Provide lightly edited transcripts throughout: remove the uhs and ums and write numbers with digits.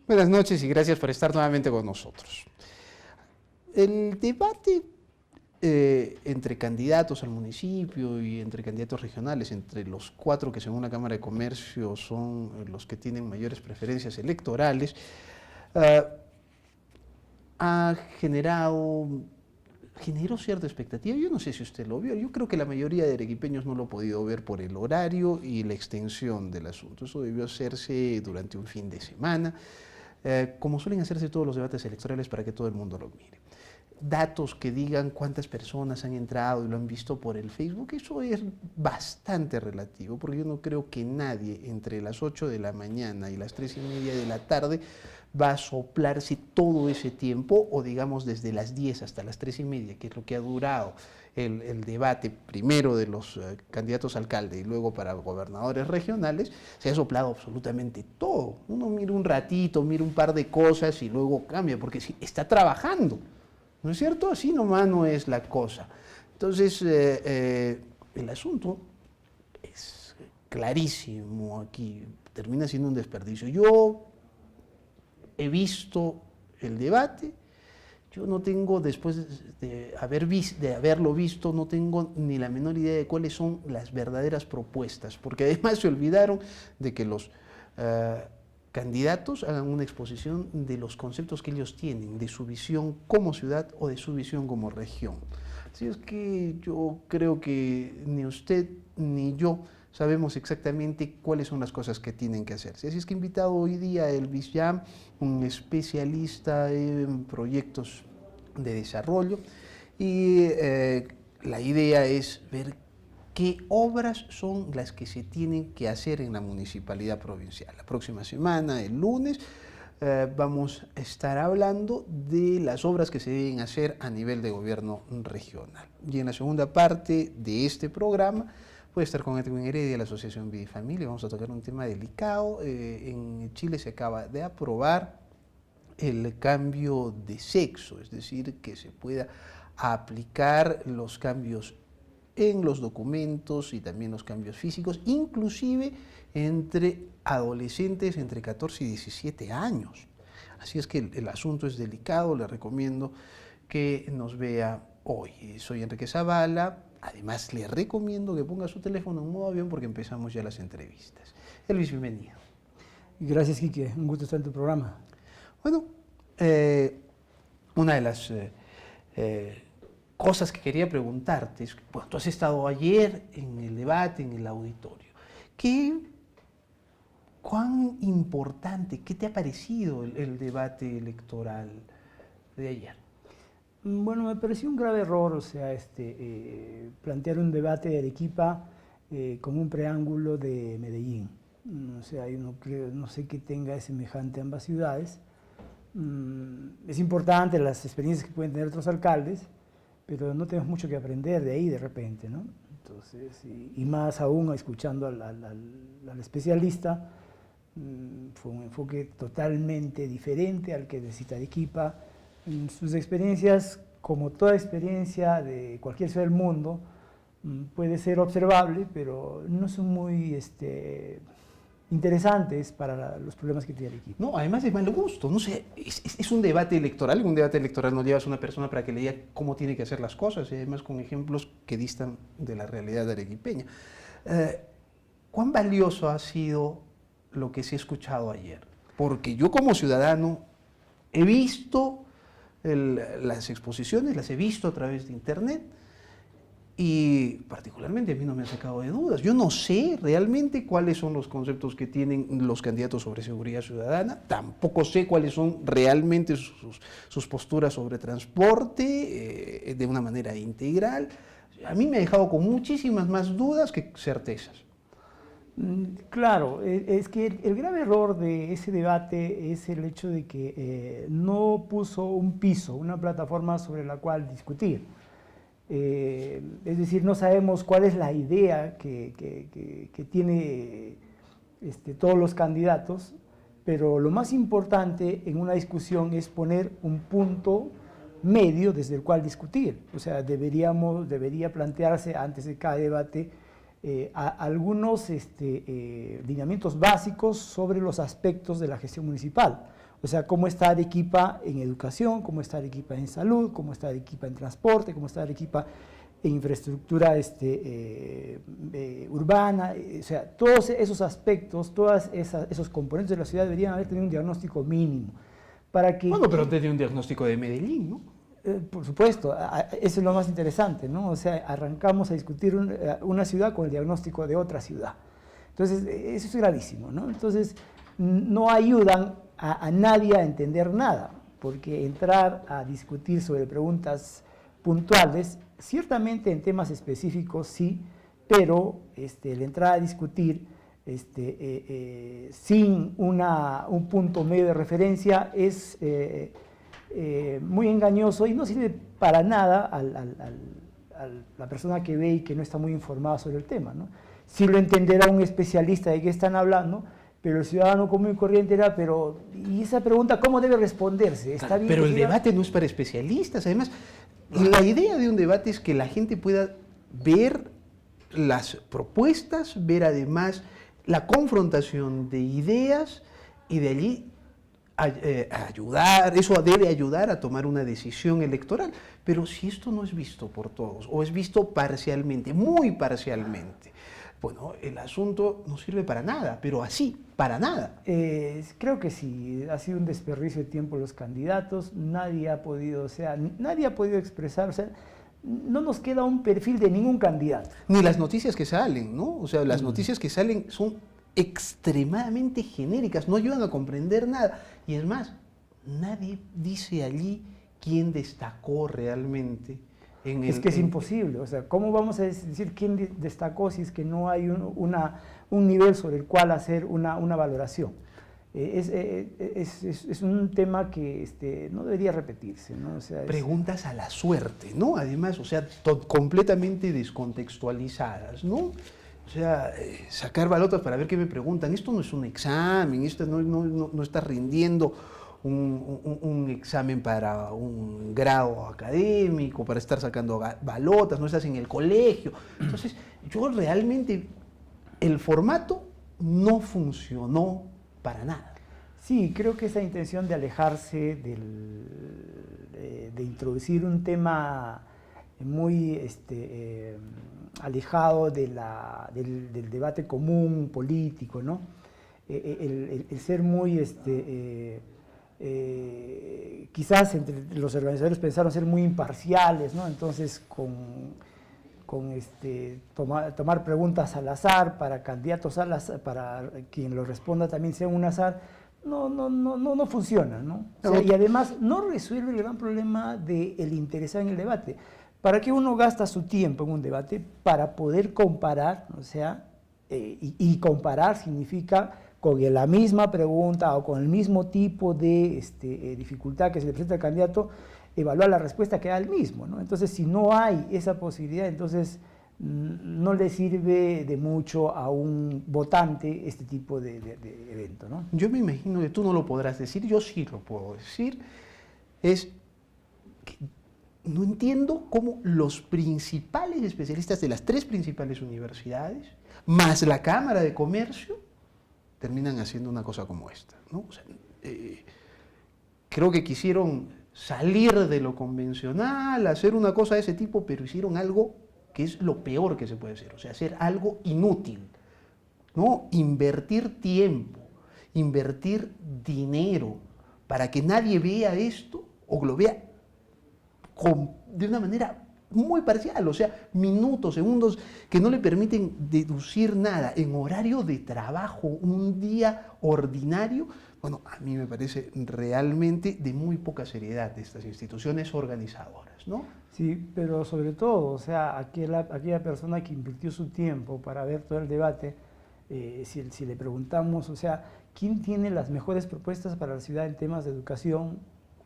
Buenas noches y gracias por estar nuevamente con nosotros. El debate entre candidatos al municipio y entre candidatos regionales, entre los 4 que según la Cámara de Comercio son los que tienen mayores preferencias electorales, generó cierta expectativa. Yo no sé si usted lo vio, yo creo que la mayoría de arequipeños no lo ha podido ver por el horario y la extensión del asunto. Eso debió hacerse durante un fin de semana, como suelen hacerse todos los debates electorales para que todo el mundo lo mire. Datos que digan cuántas personas han entrado y lo han visto por el Facebook, eso es bastante relativo, porque yo no creo que nadie entre las 8 de la mañana y las 3:30 de la tarde va a soplarse todo ese tiempo, o digamos desde las 10 hasta las 3:30, que es lo que ha durado el debate primero de los candidatos a alcalde y luego para gobernadores regionales. Se ha soplado absolutamente todo. Uno mira un ratito, mira un par de cosas y luego cambia, porque si está trabajando, ¿no es cierto? Así nomás no es la cosa. Entonces, el asunto es clarísimo aquí, termina siendo un desperdicio. Yo he visto el debate, yo no tengo, después de haberlo visto, no tengo ni la menor idea de cuáles son las verdaderas propuestas, porque además se olvidaron de que los candidatos hagan una exposición de los conceptos que ellos tienen, de su visión como ciudad o de su visión como región. Así es que yo creo que ni usted ni yo sabemos exactamente cuáles son las cosas que tienen que hacerse. Así es que he invitado hoy día a Elvis Yam, un especialista en proyectos de desarrollo, y la idea es ver qué obras son las que se tienen que hacer en la municipalidad provincial. La próxima semana, el lunes, vamos a estar hablando de las obras que se deben hacer a nivel de gobierno regional. Y en la segunda parte de este programa voy a estar con Edwin Heredia de la Asociación Vida y Familia. Vamos a tocar un tema delicado. En Chile se acaba de aprobar el cambio de sexo, es decir, que se pueda aplicar los cambios en los documentos y también los cambios físicos, inclusive entre adolescentes entre 14 y 17 años. Así es que el asunto es delicado, le recomiendo que nos vea hoy. Soy Enrique Zavala, además le recomiendo que ponga su teléfono en modo avión porque empezamos ya las entrevistas. Elvis, bienvenido. Gracias, Quique, un gusto estar en tu programa. Bueno, una de las cosas que quería preguntarte es, bueno, tú has estado ayer en el debate, en el auditorio. ¿Cuán importante, qué te ha parecido el debate electoral de ayer? Bueno, me pareció un grave error, o sea, plantear un debate de Arequipa como un preámbulo de Medellín. O sea, yo no sé qué tenga semejante ambas ciudades. Es importante las experiencias que pueden tener otros alcaldes, pero no tenemos mucho que aprender de ahí de repente, ¿no? Entonces, y más aún escuchando al especialista, fue un enfoque totalmente diferente al que necesita Arequipa. Sus experiencias, como toda experiencia de cualquier ciudad del mundo, puede ser observable, pero no son muy interesantes para los problemas que tiene Arequipa. No, además de mal gusto, no sé, es un debate electoral. Un debate electoral no llevas a una persona para que le diga cómo tiene que hacer las cosas, y además con ejemplos que distan de la realidad arequipeña. ¿Cuán valioso ha sido lo que se ha escuchado ayer? Porque yo como ciudadano he visto las exposiciones, las he visto a través de internet, y particularmente a mí no me ha sacado de dudas. Yo no sé realmente cuáles son los conceptos que tienen los candidatos sobre seguridad ciudadana, tampoco sé cuáles son realmente sus posturas sobre transporte de una manera integral. A mí me ha dejado con muchísimas más dudas que certezas. Claro, es que el grave error de ese debate es el hecho de que no puso un piso, una plataforma sobre la cual discutir. Es decir, no sabemos cuál es la idea que tiene todos los candidatos, pero lo más importante en una discusión es poner un punto medio desde el cual discutir. O sea, debería plantearse antes de cada debate algunos lineamientos básicos sobre los aspectos de la gestión municipal. O sea, cómo está Arequipa en educación, cómo está Arequipa en salud, cómo está Arequipa en transporte, cómo está Arequipa en infraestructura urbana. O sea, todos esos aspectos, todos esos componentes de la ciudad deberían haber tenido un diagnóstico mínimo. Para que, bueno, pero antes de un diagnóstico de Medellín, ¿no? Por supuesto, eso es lo más interesante, ¿no? O sea, arrancamos a discutir una ciudad con el diagnóstico de otra ciudad. Entonces, eso es gravísimo, ¿no? Entonces, no ayudan a nadie a entender nada, porque entrar a discutir sobre preguntas puntuales, ciertamente en temas específicos sí, pero el entrar a discutir sin un punto medio de referencia es muy engañoso y no sirve para nada a la persona que ve y que no está muy informada sobre el tema, ¿no? Sí lo entenderá un especialista de qué están hablando, pero el ciudadano común y corriente era, ¿y esa pregunta cómo debe responderse? ¿Está bien pero el debate no es para especialistas, además, la idea de un debate es que la gente pueda ver las propuestas, ver además la confrontación de ideas y de allí ayudar, eso debe ayudar a tomar una decisión electoral. Pero si esto no es visto por todos o es visto parcialmente, muy parcialmente, bueno, el asunto no sirve para nada, pero así, para nada. Creo que sí, ha sido un desperdicio de tiempo los candidatos, nadie ha podido expresar, o sea, no nos queda un perfil de ningún candidato. Ni las noticias que salen, ¿no? O sea, las noticias que salen son extremadamente genéricas, no ayudan a comprender nada. Y es más, nadie dice allí quién destacó realmente. Es imposible, o sea, ¿cómo vamos a decir quién destacó si es que no hay un nivel sobre el cual hacer una valoración? Es un tema que no debería repetirse, ¿no? O sea, preguntas a la suerte, ¿no? Además, o sea, completamente descontextualizadas, ¿no? O sea, sacar balotas para ver qué me preguntan. Esto no es un examen, esto no está rindiendo un examen para un grado académico, para estar sacando balotas, no estás en el colegio. Entonces, yo realmente, el formato no funcionó para nada. Sí, creo que esa intención de alejarse, de introducir un tema muy alejado del debate común político, ¿no? El ser muy, quizás entre los organizadores pensaron ser muy imparciales, ¿no? Entonces, tomar preguntas al azar para candidatos al azar, para quien lo responda también sea un azar, no funciona, ¿no? O sea, y además no resuelve el gran problema del interesado en el debate. ¿Para qué uno gasta su tiempo en un debate? Para poder comparar, o sea, y comparar significa con la misma pregunta o con el mismo tipo de dificultad que se le presenta al candidato, evaluar la respuesta que da el mismo, ¿no? Entonces, si no hay esa posibilidad, entonces no le sirve de mucho a un votante este tipo de evento, ¿no? Yo me imagino que tú no lo podrás decir, yo sí lo puedo decir, es que no entiendo cómo los principales especialistas de las 3 principales universidades, más la Cámara de Comercio, terminan haciendo una cosa como esta, ¿no? O sea, creo que quisieron salir de lo convencional, hacer una cosa de ese tipo, pero hicieron algo que es lo peor que se puede hacer, o sea, hacer algo inútil, ¿no? Invertir tiempo, invertir dinero para que nadie vea esto o lo vea de una manera muy parcial, o sea, minutos, segundos que no le permiten deducir nada en horario de trabajo, un día ordinario. Bueno, a mí me parece realmente de muy poca seriedad de estas instituciones organizadoras, ¿no? Sí, pero sobre todo, o sea, aquella persona que invirtió su tiempo para ver todo el debate, si le preguntamos, o sea, ¿quién tiene las mejores propuestas para la ciudad en temas de educación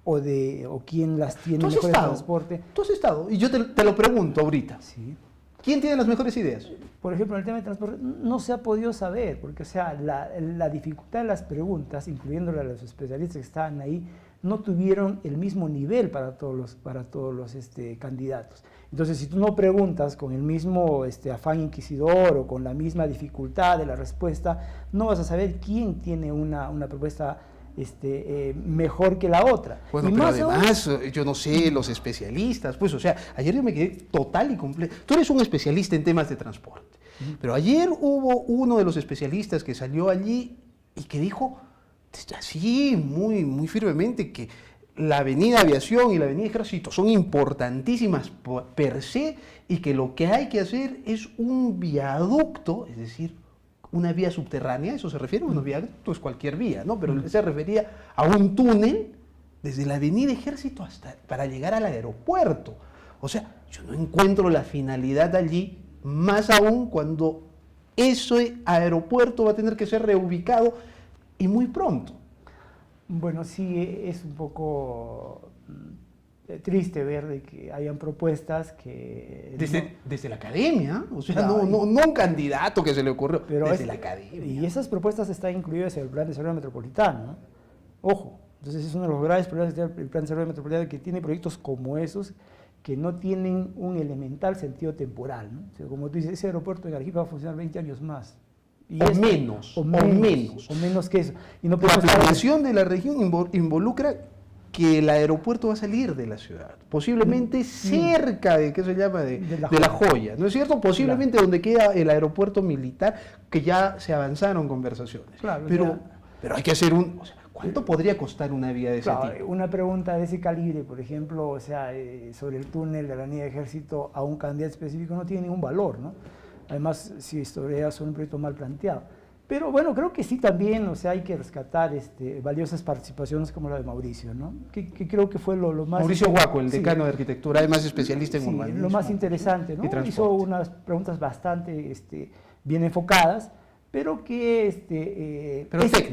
o quién las tiene mejor en transporte? Tú has estado, y yo te lo pregunto ahorita. Sí. ¿Quién tiene las mejores ideas? Por ejemplo, en el tema de transporte no se ha podido saber, porque o sea, la dificultad de las preguntas, incluyendo a los especialistas que estaban ahí, no tuvieron el mismo nivel para todos los candidatos. Entonces, si tú no preguntas con el mismo afán inquisidor o con la misma dificultad de la respuesta, no vas a saber quién tiene una propuesta mejor que la otra. Bueno, y pero más además, yo no sé, los especialistas, pues, o sea, ayer yo me quedé total y completo. Tú eres un especialista en temas de transporte, pero ayer hubo uno de los especialistas que salió allí y que dijo, así, muy, muy firmemente, que la avenida Aviación y la avenida Ejército son importantísimas per se y que lo que hay que hacer es un viaducto, es decir, una vía subterránea, ¿eso se refiere? Bueno, viaducto es cualquier vía, ¿no? Pero se refería a un túnel desde la avenida Ejército hasta para llegar al aeropuerto. O sea, yo no encuentro la finalidad allí, más aún cuando ese aeropuerto va a tener que ser reubicado y muy pronto. Bueno, sí, es un poco triste ver de que hayan propuestas que... Desde la academia, o sea, no un candidato que se le ocurrió, pero desde la academia. Y esas propuestas están incluidas en el Plan de Desarrollo Metropolitano, ¿no? Ojo, entonces es uno de los graves problemas del Plan de Desarrollo Metropolitano, que tiene proyectos como esos que no tienen un elemental sentido temporal, ¿no? O sea, como tú dices, ese aeropuerto en Arequipa va a funcionar 20 años más. O menos que eso. Y no la planeación de la región involucra que el aeropuerto va a salir de la ciudad, posiblemente cerca de, ¿qué se llama?, de la Joya, ¿no es cierto? Posiblemente donde queda el aeropuerto militar, que ya se avanzaron conversaciones. Claro, pero hay que hacer o sea, ¿cuánto podría costar una vía de ese tipo? Una pregunta de ese calibre, por ejemplo, o sea, sobre el túnel de la avenida Ejército a un candidato específico no tiene ningún valor, ¿no? Además, si historias son un proyecto mal planteado. Pero bueno, creo que sí también, o sea, hay que rescatar valiosas participaciones como la de Mauricio, ¿no? Que creo que fue lo más... Mauricio Guaco, el decano de arquitectura, además especialista en urbanismo. Lo más interesante, ¿no? Hizo unas preguntas bastante bien enfocadas, pero que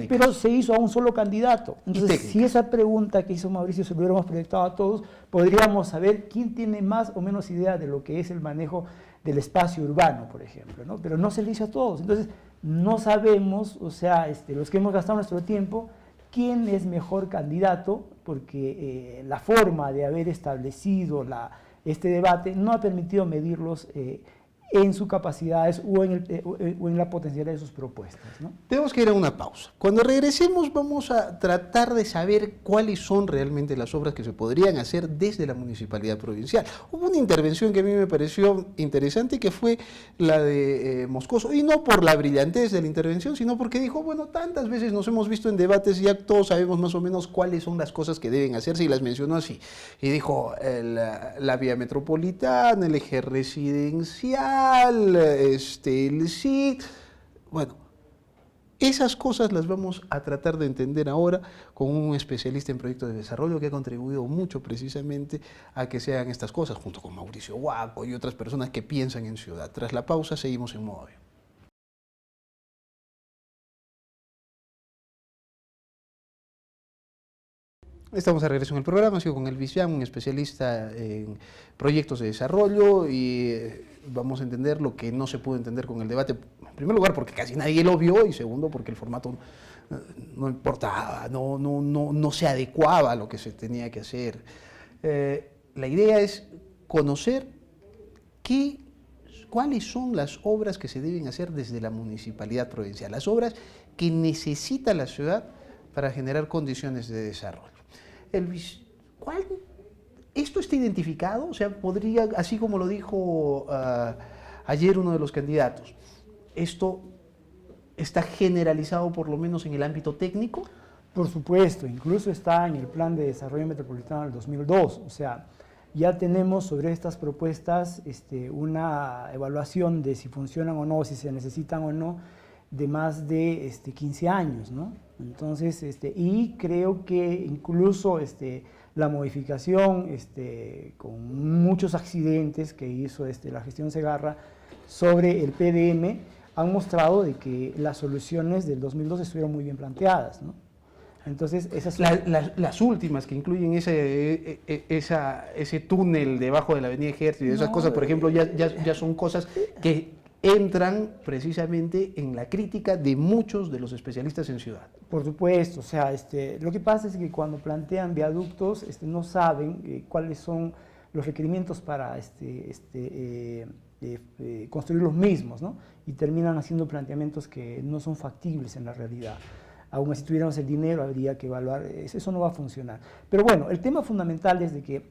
pero se hizo a un solo candidato. Entonces, si esa pregunta que hizo Mauricio se lo hubiéramos proyectado a todos, podríamos saber quién tiene más o menos idea de lo que es el manejo del espacio urbano, por ejemplo, ¿no? Pero no se le hizo a todos. Entonces, no sabemos, o sea, los que hemos gastado nuestro tiempo, quién es mejor candidato, porque la forma de haber establecido este debate no ha permitido medirlos en sus capacidades o en la potencialidad de sus propuestas, ¿no? Tenemos que ir a una pausa. Cuando regresemos vamos a tratar de saber cuáles son realmente las obras que se podrían hacer desde la Municipalidad Provincial. Hubo una intervención que a mí me pareció interesante, que fue la de Moscoso, y no por la brillantez de la intervención, sino porque dijo, bueno, tantas veces nos hemos visto en debates y ya todos sabemos más o menos cuáles son las cosas que deben hacerse, y las mencionó así. Y dijo, la vía metropolitana, el eje residencial, el CID. Bueno, esas cosas las vamos a tratar de entender ahora con un especialista en proyectos de desarrollo que ha contribuido mucho precisamente a que se hagan estas cosas, junto con Mauricio Guaco y otras personas que piensan en ciudad. Tras la pausa seguimos en Modo Avión. Estamos de regreso en el programa, sigo con Elvis Yang, un especialista en proyectos de desarrollo, y vamos a entender lo que no se pudo entender con el debate, en primer lugar porque casi nadie lo vio, y segundo porque el formato no importaba, no se adecuaba a lo que se tenía que hacer. La idea es conocer cuáles son las obras que se deben hacer desde la Municipalidad Provincial, las obras que necesita la ciudad para generar condiciones de desarrollo. Elvis, ¿esto está identificado? O sea, podría, así como lo dijo ayer uno de los candidatos, ¿esto está generalizado por lo menos en el ámbito técnico? Por supuesto, incluso está en el Plan de Desarrollo Metropolitano del 2002, o sea, ya tenemos sobre estas propuestas una evaluación de si funcionan o no, si se necesitan o no, de más de 15 años, ¿no? Entonces, y creo que incluso la modificación con muchos accidentes que hizo la gestión Segarra sobre el PDM han mostrado de que las soluciones del 2002 estuvieron muy bien planteadas, ¿no? Entonces, esas son... Las últimas que incluyen ese túnel debajo de la avenida Ejército y esas cosas, por ejemplo, ya son cosas que entran precisamente en la crítica de muchos de los especialistas en ciudad. Por supuesto, o sea, lo que pasa es que cuando plantean viaductos no saben cuáles son los requerimientos para construir los mismos, ¿no? Y terminan haciendo planteamientos que no son factibles en la realidad. Aún si tuviéramos el dinero, habría que evaluar, eso no va a funcionar. Pero bueno, el tema fundamental es de que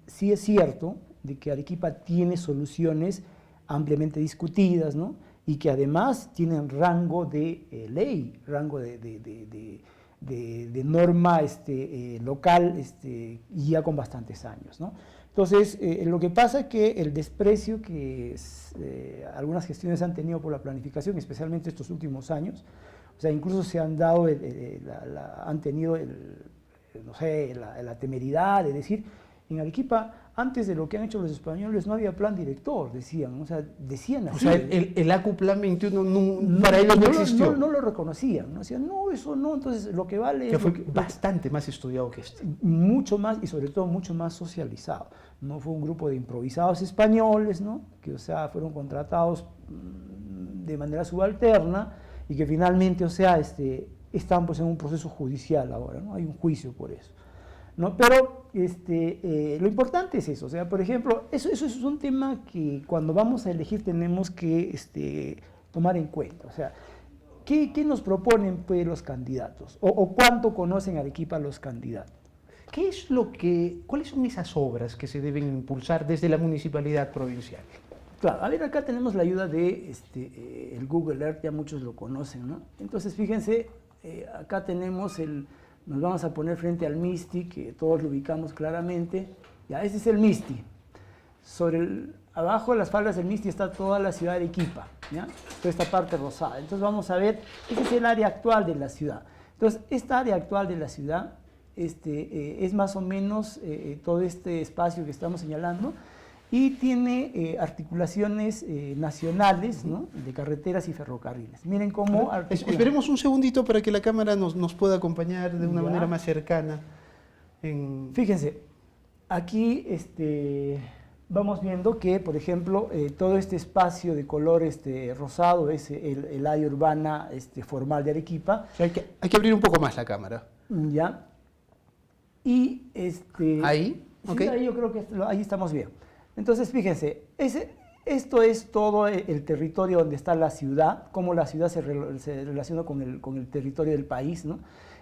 sí es cierto de que Arequipa tiene soluciones ampliamente discutidas, ¿no? Y que además tienen rango de ley, rango de norma local y ya con bastantes años, ¿no? Entonces, lo que pasa es que el desprecio que algunas gestiones han tenido por la planificación, especialmente estos últimos años, o sea, incluso se han dado, han tenido, no sé, la temeridad de decir, en Arequipa, antes de lo que han hecho los españoles, no había plan director, decían, o sea, decían así. O sea, el ACU Plan 21 para ellos no existió. No lo reconocían, ¿no? Decían, no, eso no, entonces lo que vale que fue bastante más estudiado que este. Mucho más, y sobre todo mucho más socializado. No fue un grupo de improvisados españoles, ¿no? Que, o sea, fueron contratados de manera subalterna y que finalmente, o sea, están pues en un proceso judicial ahora, ¿no? Hay un juicio por eso, ¿no? Pero lo importante es eso, o sea, por ejemplo, eso es un tema que cuando vamos a elegir tenemos que tomar en cuenta, o sea, ¿qué nos proponen pues los candidatos? ¿O cuánto conocen Arequipa los candidatos? ¿Cuáles son esas obras que se deben impulsar desde la municipalidad provincial? Claro, a ver, acá tenemos la ayuda de el Google Earth, ya muchos lo conocen, ¿no? Entonces, fíjense, acá tenemos nos vamos a poner frente al Misti, que todos lo ubicamos claramente. Ya, ese es el Misti. Abajo de las faldas del Misti está toda la ciudad de Arequipa, ¿ya? Toda esta parte rosada. Entonces vamos a ver, ese es el área actual de la ciudad. Entonces, esta área actual de la ciudad es más o menos todo este espacio que estamos señalando, y tiene articulaciones nacionales, ¿no? De carreteras y ferrocarriles. Miren cómo... Esperemos un segundito para que la cámara nos pueda acompañar de una manera más cercana. Fíjense, aquí vamos viendo que, por ejemplo, todo este espacio de color rosado es el área urbana formal de Arequipa. O sea, hay que abrir un poco más la cámara. Ya. Y ¿Ahí? Sí, Okay. ahí yo creo que ahí estamos bien. Entonces, fíjense, esto es todo el territorio donde está la ciudad, cómo la ciudad se relaciona con el territorio del país, ¿no?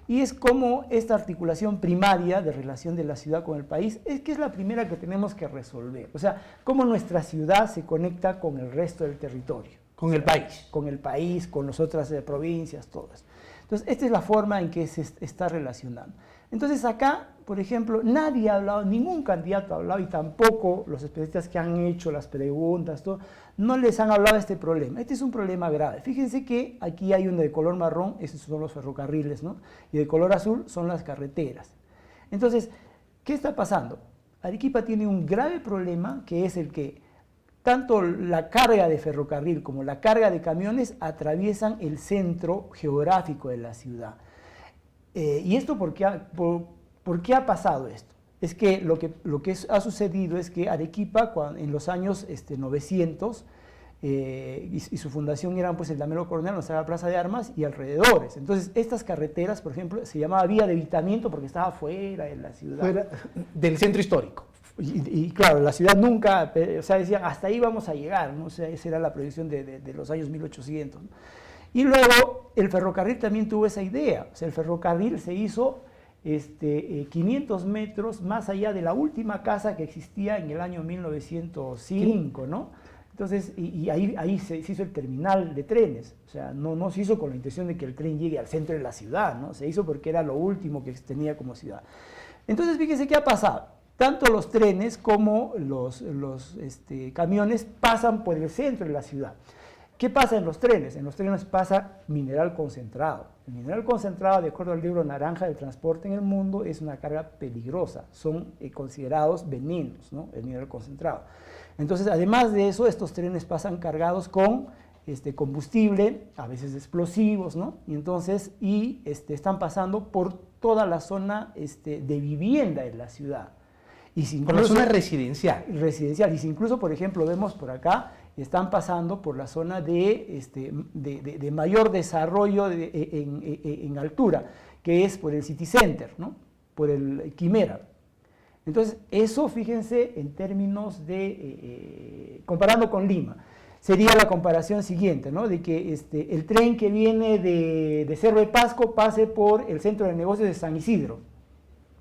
Y es como esta articulación primaria de relación de la ciudad con el país, que es la primera que tenemos que resolver. O sea, cómo nuestra ciudad se conecta con el resto del territorio. Con el país. Con el país, con las otras provincias, todas. Entonces, esta es la forma en que se está relacionando. Entonces, acá, por ejemplo, nadie ha hablado, ningún candidato ha hablado, y tampoco los especialistas que han hecho las preguntas, todo, no les han hablado de este problema. Este es un problema grave. Fíjense que aquí hay uno de color marrón, esos son los ferrocarriles, ¿no? Y de color azul son las carreteras. Entonces, ¿qué está pasando? Arequipa tiene un grave problema, que es el que tanto la carga de ferrocarril como la carga de camiones atraviesan el centro geográfico de la ciudad. ¿Y esto por qué ha pasado esto? Es que lo que ha sucedido es que Arequipa, en los años 900, y su fundación eran pues el Damero Coronel, donde estaba la Plaza de Armas y alrededores. Entonces, estas carreteras, por ejemplo, se llamaba vía de evitamiento porque estaba fuera de la ciudad. Fuera del centro histórico. Y claro, la ciudad nunca, o sea, decían, hasta ahí vamos a llegar, ¿no? O sea, esa era la proyección de los años 1800, ¿no? Y luego el ferrocarril también tuvo esa idea, o sea, el ferrocarril se hizo 500 metros más allá de la última casa que existía en el año 1905, ¿no? Entonces, y ahí se hizo el terminal de trenes, o sea, no se hizo con la intención de que el tren llegue al centro de la ciudad, ¿no? Se hizo porque era lo último que tenía como ciudad. Entonces, fíjense qué ha pasado. Tanto los trenes como los camiones pasan por el centro de la ciudad. ¿Qué pasa en los trenes? En los trenes pasa mineral concentrado. El mineral concentrado, de acuerdo al libro Naranja del Transporte en el Mundo, es una carga peligrosa. Son considerados venenos, ¿no? El mineral concentrado. Entonces, además de eso, estos trenes pasan cargados con combustible, a veces explosivos, ¿no? Y entonces, están pasando por toda la zona de vivienda en la ciudad. Y si por la zona residencial. Residencial. Y si incluso, por ejemplo, vemos por acá, están pasando por la zona de mayor desarrollo en altura, que es por el City Center, ¿no? Por el Quimera. Entonces, eso, fíjense, en términos comparando con Lima, sería la comparación siguiente, ¿no? De que el tren que viene de Cerro de Pasco pase por el centro de negocios de San Isidro.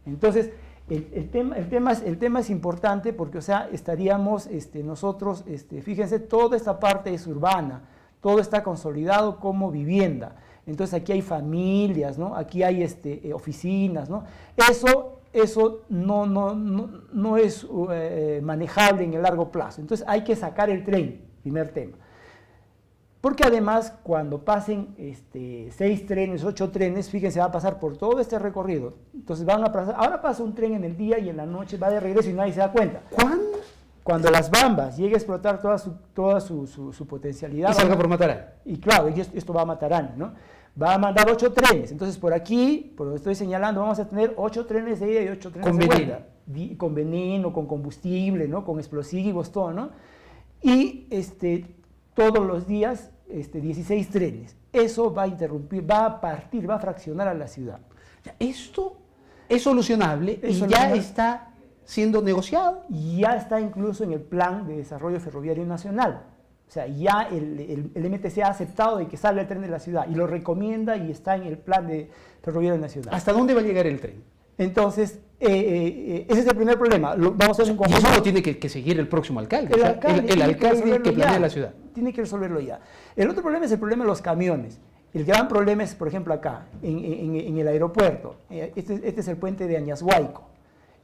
Entonces, el tema es importante porque, o sea, estaríamos nosotros, fíjense, toda esta parte es urbana, todo está consolidado como vivienda. Entonces, aquí hay familias, ¿no? Aquí hay oficinas, ¿no? Eso no es manejable en el largo plazo. Entonces, hay que sacar el tren, primer tema. Porque además, cuando pasen 6 trenes, 8 trenes, fíjense, va a pasar por todo este recorrido. Entonces ahora pasa un tren en el día y en la noche va de regreso y nadie se da cuenta. ¿Cuándo? Cuando Las Bambas llegue a explotar toda su potencialidad. Y salga por Matarani. Y claro, esto va a Matarani, ¿no? Va a mandar 8 trenes. Entonces, por aquí, por donde estoy señalando, vamos a tener 8 trenes de ida y 8 trenes de vuelta. Con veneno, con combustible, ¿no? Con explosivos, todo, ¿no? Y todos los días 16 trenes. Eso va a interrumpir, va a fraccionar a la ciudad. Esto es solucionable y ya está siendo negociado. Ya está incluso en el Plan de Desarrollo Ferroviario Nacional. O sea, ya el MTC ha aceptado de que salga el tren de la ciudad y lo recomienda y está en el Plan de Ferroviario Nacional. ¿Hasta dónde va a llegar el tren? Entonces, ese es el primer problema. Vamos a hacer un conjunto. Y eso lo tiene que seguir el próximo alcalde. El alcalde que planea la ciudad. Tiene que resolverlo ya. El otro problema es el problema de los camiones. El gran problema es, por ejemplo, acá, en el aeropuerto. Este es el puente de Añashuayco.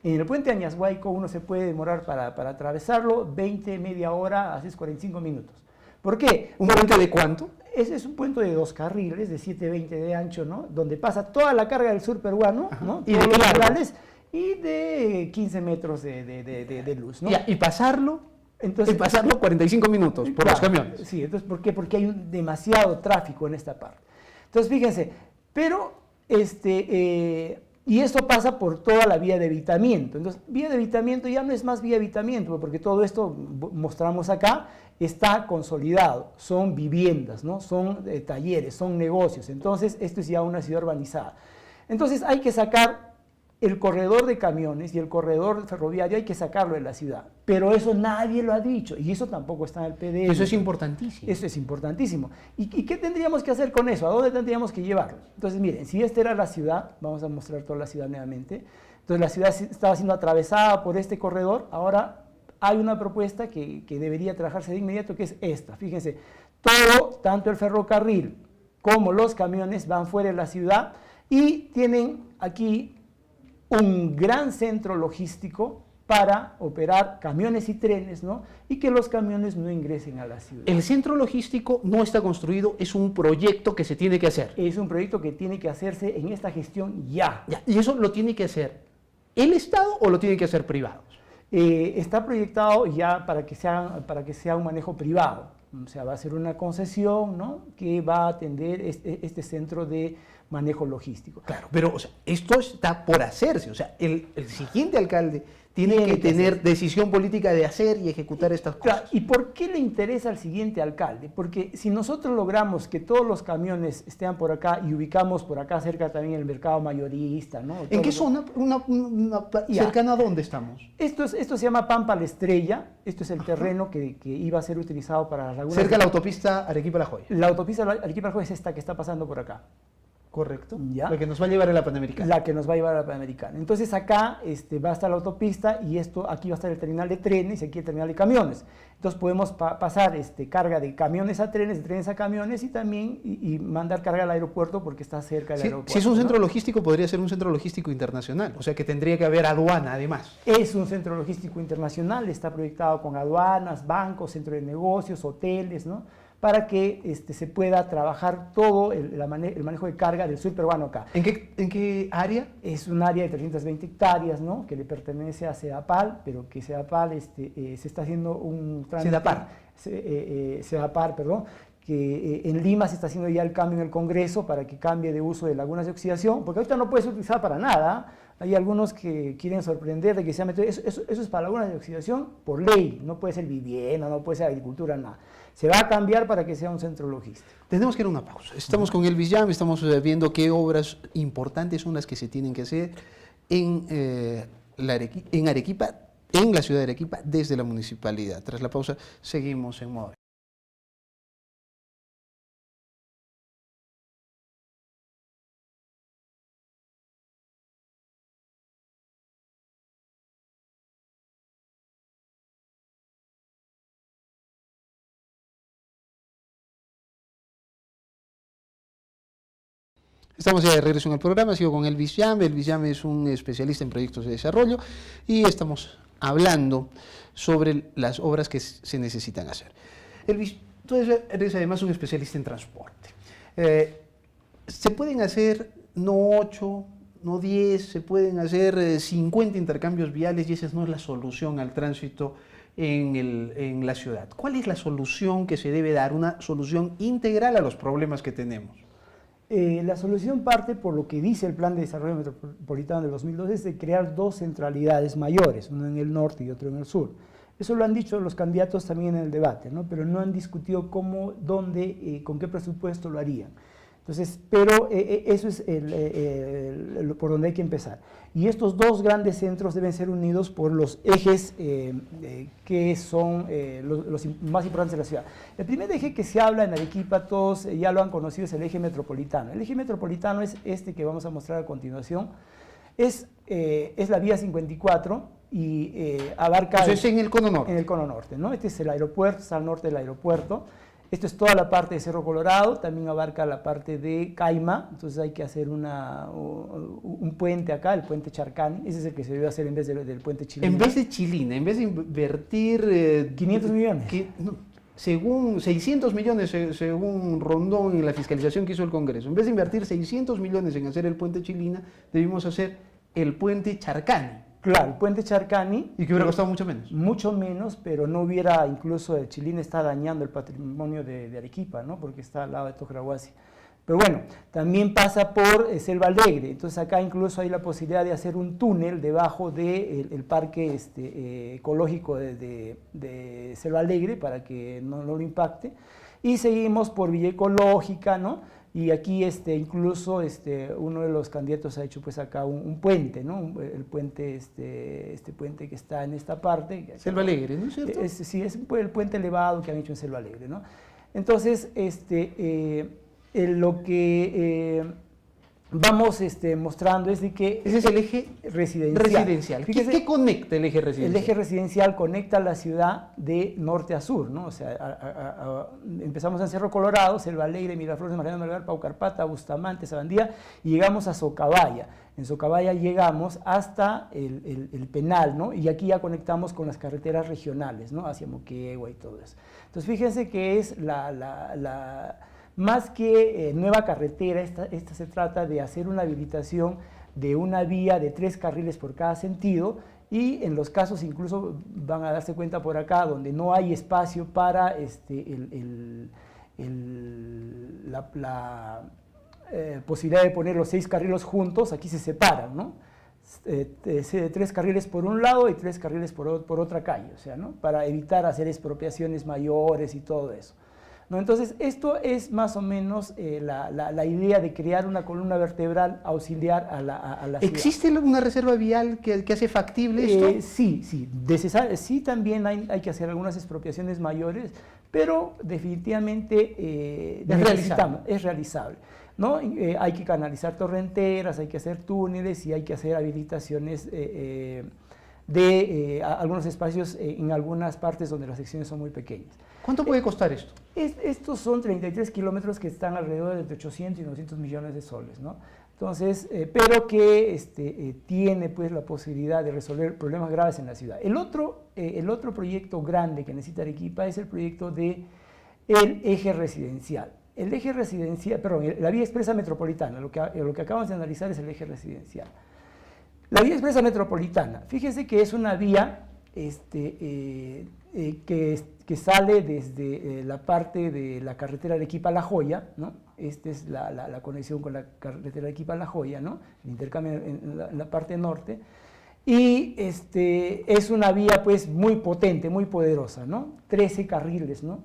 En el puente de Añashuayco uno se puede demorar para atravesarlo 20, media hora, haces 45 minutos. ¿Por qué? ¿Un puente de cuánto? Ese es un puente de 2 carriles, de 7,20 de ancho, ¿no? Donde pasa toda la carga del sur peruano, ¿no? Y de largo. Y de 15 metros de luz, ¿no? Y pasarlo. Entonces, pasarlo 45 minutos por los camiones. Sí, entonces, ¿por qué? Porque hay demasiado tráfico en esta parte. Entonces, fíjense, pero, y esto pasa por toda la vía de evitamiento. Entonces, vía de evitamiento ya no es más vía de evitamiento, porque todo esto, mostramos acá, está consolidado. Son viviendas, ¿no? Son talleres, son negocios. Entonces, esto es ya una ciudad urbanizada. Entonces, hay que sacar el corredor de camiones y el corredor ferroviario, hay que sacarlo de la ciudad. Pero eso nadie lo ha dicho y eso tampoco está en el PDF. Eso es importantísimo. Eso es importantísimo. ¿Y qué tendríamos que hacer con eso? ¿A dónde tendríamos que llevarlo? Entonces, miren, si esta era la ciudad, vamos a mostrar toda la ciudad nuevamente. Entonces, la ciudad estaba siendo atravesada por este corredor. Ahora hay una propuesta que debería trabajarse de inmediato, que es esta. Fíjense, todo, tanto el ferrocarril como los camiones van fuera de la ciudad y tienen aquí un gran centro logístico para operar camiones y trenes, ¿no? Y que los camiones no ingresen a la ciudad. El centro logístico no está construido, es un proyecto que se tiene que hacer. Es un proyecto que tiene que hacerse en esta gestión ya. ¿Y eso lo tiene que hacer el Estado o lo tiene que hacer privados? Está proyectado ya para que sea un manejo privado. O sea, va a ser una concesión, ¿no? Que va a atender este centro de manejo logístico. Claro, pero o sea, esto está por hacerse. O sea, el siguiente alcalde tiene que tener decisión política de hacer y ejecutar estas cosas. Claro, ¿y por qué le interesa al siguiente alcalde? Porque si nosotros logramos que todos los camiones estén por acá y ubicamos por acá cerca también el mercado mayorista, ¿no? ¿En qué zona? ¿Cercana a dónde estamos? Esto se llama Pampa La Estrella. Esto es el terreno que iba a ser utilizado para las lagunas. Cerca de la autopista Arequipa-La Joya. La autopista Arequipa-La Joya es esta que está pasando por acá. Correcto. ¿Ya? La que nos va a llevar a la Panamericana. La que nos va a llevar a la Panamericana. Entonces acá va a estar la autopista y aquí va a estar el terminal de trenes y aquí el terminal de camiones. Entonces podemos pasar carga de camiones a trenes, de trenes a camiones y también y mandar carga al aeropuerto porque está cerca del aeropuerto. Si es un centro logístico, podría ser un centro logístico internacional. O sea que tendría que haber aduana además. Es un centro logístico internacional, está proyectado con aduanas, bancos, centro de negocios, hoteles, ¿no? Para que se pueda trabajar todo el manejo de carga del sur peruano acá. ¿En qué área? Es un área de 320 hectáreas, ¿no? Que le pertenece a Sedapal, pero que Sedapal se está haciendo un trámite. Sedapar. Sedapar, perdón, que en Lima se está haciendo ya el cambio en el Congreso para que cambie de uso de lagunas de oxidación, porque ahorita no puede ser utilizada para nada. Hay algunos que quieren sorprender de que se ha metido, eso es para lagunas de oxidación por ley, no puede ser vivienda, no puede ser agricultura, nada. Se va a cambiar para que sea un centro logístico. Tenemos que ir a una pausa. Estamos con Elvis Llama, estamos viendo qué obras importantes son las que se tienen que hacer en Arequipa, en la ciudad de Arequipa, desde la municipalidad. Tras la pausa, seguimos en modo. Estamos ya de regreso en el programa, sigo con Elvis Llame. Elvis Llame es un especialista en proyectos de desarrollo y estamos hablando sobre las obras que se necesitan hacer. Elvis, tú eres además un especialista en transporte. Se pueden hacer no 8, no 10, se pueden hacer 50 intercambios viales y esa no es la solución al tránsito en la ciudad. ¿Cuál es la solución que se debe dar? Una solución integral a los problemas que tenemos. La solución parte por lo que dice el Plan de Desarrollo Metropolitano de 2012, es de crear 2 centralidades mayores, una en el norte y otra en el sur. Eso lo han dicho los candidatos también en el debate, ¿no? Pero no han discutido cómo, dónde, con qué presupuesto lo harían. Entonces, pero eso es por donde hay que empezar. Y estos 2 grandes centros deben ser unidos por los ejes que son los más importantes de la ciudad. El primer eje que se habla en Arequipa, todos ya lo han conocido, es el eje metropolitano. El eje metropolitano es este que vamos a mostrar a continuación. Es la vía 54 y abarca... Entonces es en el cono norte. En el cono norte, ¿no? Este es el aeropuerto, está al norte del aeropuerto. Esto es toda la parte de Cerro Colorado, también abarca la parte de Caima, entonces hay que hacer un puente acá, el puente Charcani, ese es el que se debe hacer en vez del puente Chilina. En vez de Chilina, en vez de invertir... 500 millones. Según 600 millones, según Rondón en la fiscalización que hizo el Congreso, en vez de invertir 600 millones en hacer el puente Chilina, debimos hacer el puente Charcani. Claro, el puente Charcani. ¿Y que hubiera costado mucho menos? Mucho menos, pero no hubiera, incluso el Chilina está dañando el patrimonio de Arequipa, ¿no? Porque está al lado de Tograhuasi. Pero bueno, también pasa por Selva Alegre, entonces acá incluso hay la posibilidad de hacer un túnel debajo del parque ecológico de Selva Alegre para que no lo impacte. Y seguimos por Villa Ecológica, ¿no? Y aquí incluso uno de los candidatos ha hecho pues acá un puente, ¿no? El puente, este puente que está en esta parte. Selva Alegre, ¿no es cierto? Sí, es el puente elevado que han hecho en Selva Alegre, ¿no? Entonces, lo que vamos mostrando es de que... Ese es el eje residencial. ¿Qué conecta el eje residencial? El eje residencial conecta la ciudad de norte a sur, ¿no? O sea, empezamos en Cerro Colorado, Selva Alegre, Miraflores, Mariano Melgar, Paucarpata, Bustamante, Sabandía, y llegamos a Socabaya. En Socabaya llegamos hasta el Penal, ¿no? Y aquí ya conectamos con las carreteras regionales, ¿no? Hacia Moquegua y todo eso. Entonces, fíjense que es más que nueva carretera, esta se trata de hacer una habilitación de una vía de 3 carriles por cada sentido y en los casos incluso van a darse cuenta por acá donde no hay espacio para la posibilidad de poner los 6 carriles juntos, aquí se separan, ¿no? 3 carriles por un lado y 3 carriles por otra calle, o sea, ¿no? Para evitar hacer expropiaciones mayores y todo eso. ¿No? Entonces, esto es más o menos la idea de crear una columna vertebral auxiliar a la ciudad. ¿Existe una reserva vial que hace factible esto? Sí. Sí, también hay que hacer algunas expropiaciones mayores, pero definitivamente es realizable. ¿No? Hay que canalizar torrenteras, hay que hacer túneles y hay que hacer habilitaciones de algunos espacios en algunas partes donde las secciones son muy pequeñas. ¿Cuánto puede costar esto? Estos son 33 kilómetros que están alrededor de entre 800 y 900 millones de soles, ¿no? Entonces, pero que tiene pues la posibilidad de resolver problemas graves en la ciudad. El otro proyecto grande que necesita Arequipa es el proyecto del eje residencial. El eje residencial, perdón, la vía expresa metropolitana, lo que acabamos de analizar es el eje residencial. La vía expresa metropolitana, fíjense que es una vía que sale desde la parte de la carretera de Arequipa a La Joya, ¿no? Esta es la conexión con la carretera de Arequipa a La Joya, ¿no? El intercambio en la parte norte. Y es una vía pues muy potente, muy poderosa, ¿no? 13 carriles, ¿no?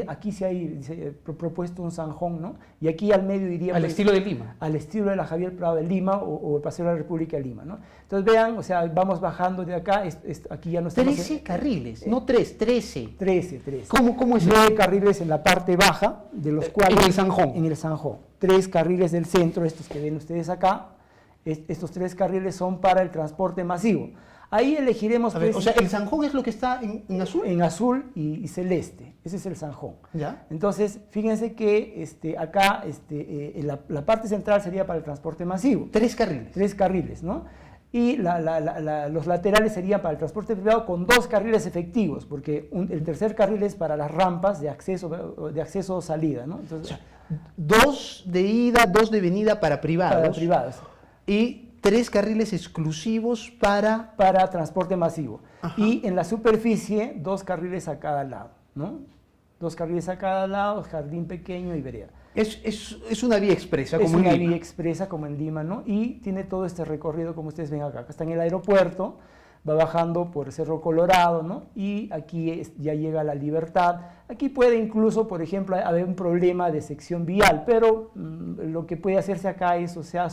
Aquí se ha propuesto un zanjón, ¿no? Y aquí al medio iría... Al pues, estilo de Lima. Al estilo de la Javier Prado de Lima o el Paseo de la República de Lima, ¿no? Entonces vean, o sea, vamos bajando de acá, aquí ya no estamos... 13 carriles, no 3, 13. 13. ¿Cómo es 9 carriles en la parte baja, de los cuales... En el zanjón. En el zanjón. 3 carriles del centro, estos que ven ustedes acá. Estos 3 carriles son para el transporte masivo. Ahí elegiremos... Ver, o sea, ¿el zanjón es lo que está en azul? En azul y celeste. Ese es el zanjón. ¿Ya? Entonces, fíjense que acá la parte central sería para el transporte masivo. 3 carriles. 3 carriles, ¿no? Y los laterales serían para el transporte privado con 2 carriles efectivos, porque el tercer carril es para las rampas de acceso o salida, ¿no? Entonces, o sea, 2 de ida, 2 de venida para privados. Para privados. Y 3 carriles exclusivos para transporte masivo. Ajá. Y en la superficie, 2 carriles a cada lado, ¿no? 2 carriles a cada lado, jardín pequeño y vereda. Es una vía expresa, como en Lima. Es una vía expresa como en Lima, ¿no? Y tiene todo este recorrido, como ustedes ven acá. Acá está en el aeropuerto, va bajando por Cerro Colorado, ¿no? Y aquí ya llega a La Libertad. Aquí puede incluso, por ejemplo, haber un problema de sección vial, pero lo que puede hacerse acá es, o sea,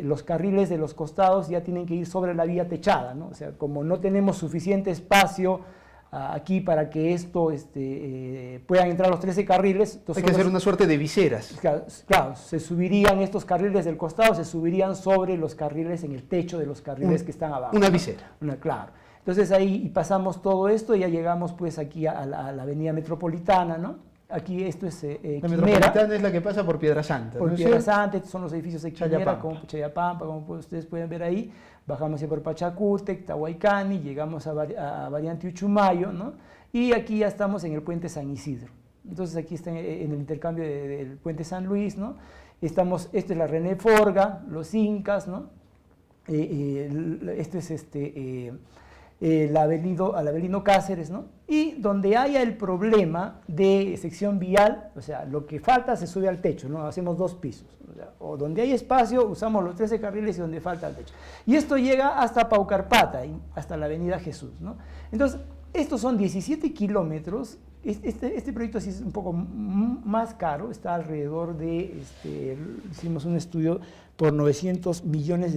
los carriles de los costados ya tienen que ir sobre la vía techada, ¿no? O sea, como no tenemos suficiente espacio aquí para que esto puedan entrar los 13 carriles. Hay que hacer una suerte de viseras. Claro, se subirían estos carriles del costado, se subirían sobre los carriles, en el techo de los carriles que están abajo. Una visera. Claro. Entonces ahí pasamos todo esto y ya llegamos pues aquí a la avenida Metropolitana, ¿no? Aquí esto es la Metropolitana es la que pasa por Piedra Santa. Por Piedra Santa, estos son los edificios de Quimera, como Chayapampa, como ustedes pueden ver ahí. Bajamos ya por Pachacútec, Tahuaycani, llegamos a Variante Uchumayo, ¿no? Y aquí ya estamos en el puente San Isidro. Entonces aquí está en el intercambio del puente San Luis, ¿no? Esta es la René Forga, los Incas, ¿no? Este es al Avelino Cáceres, ¿no? Y donde haya el problema de sección vial, o sea, lo que falta se sube al techo, ¿no? Hacemos 2 pisos. O donde hay espacio, usamos los 13 carriles y donde falta el techo. Y esto llega hasta Paucarpata, hasta la Avenida Jesús, ¿no? Entonces, estos son 17 kilómetros. Este proyecto sí es un poco más caro, está alrededor de, hicimos un estudio por $900 millones,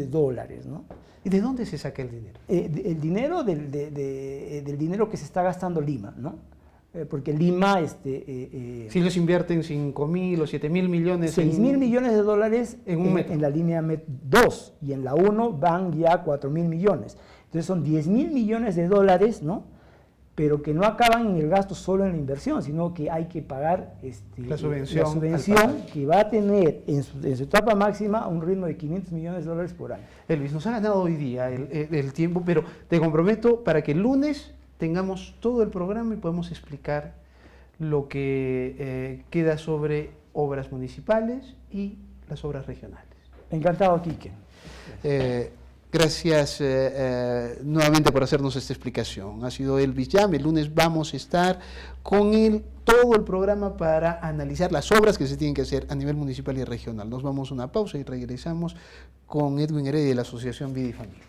¿no? ¿Y de dónde se saca el dinero? El dinero del dinero que se está gastando Lima, ¿no? Porque Lima... si ellos invierten 5.000 o 7.000 millones... 6.000 millones de dólares en la línea MET 2, y en la 1 van ya 4.000 millones. Entonces son 10.000 millones de dólares, ¿no? Pero que no acaban en el gasto solo en la inversión, sino que hay que pagar la subvención que va a tener en su etapa máxima a un ritmo de $500 millones por año. Elvis, nos ha ganado hoy día el tiempo, pero te comprometo para que el lunes tengamos todo el programa y podemos explicar lo que queda sobre obras municipales y las obras regionales. Encantado, Quique. Gracias nuevamente por hacernos esta explicación. Ha sido Elvis Yam. El lunes vamos a estar con todo el programa para analizar las obras que se tienen que hacer a nivel municipal y regional. Nos vamos a una pausa y regresamos con Edwin Heredia de la Asociación Vida y Familia.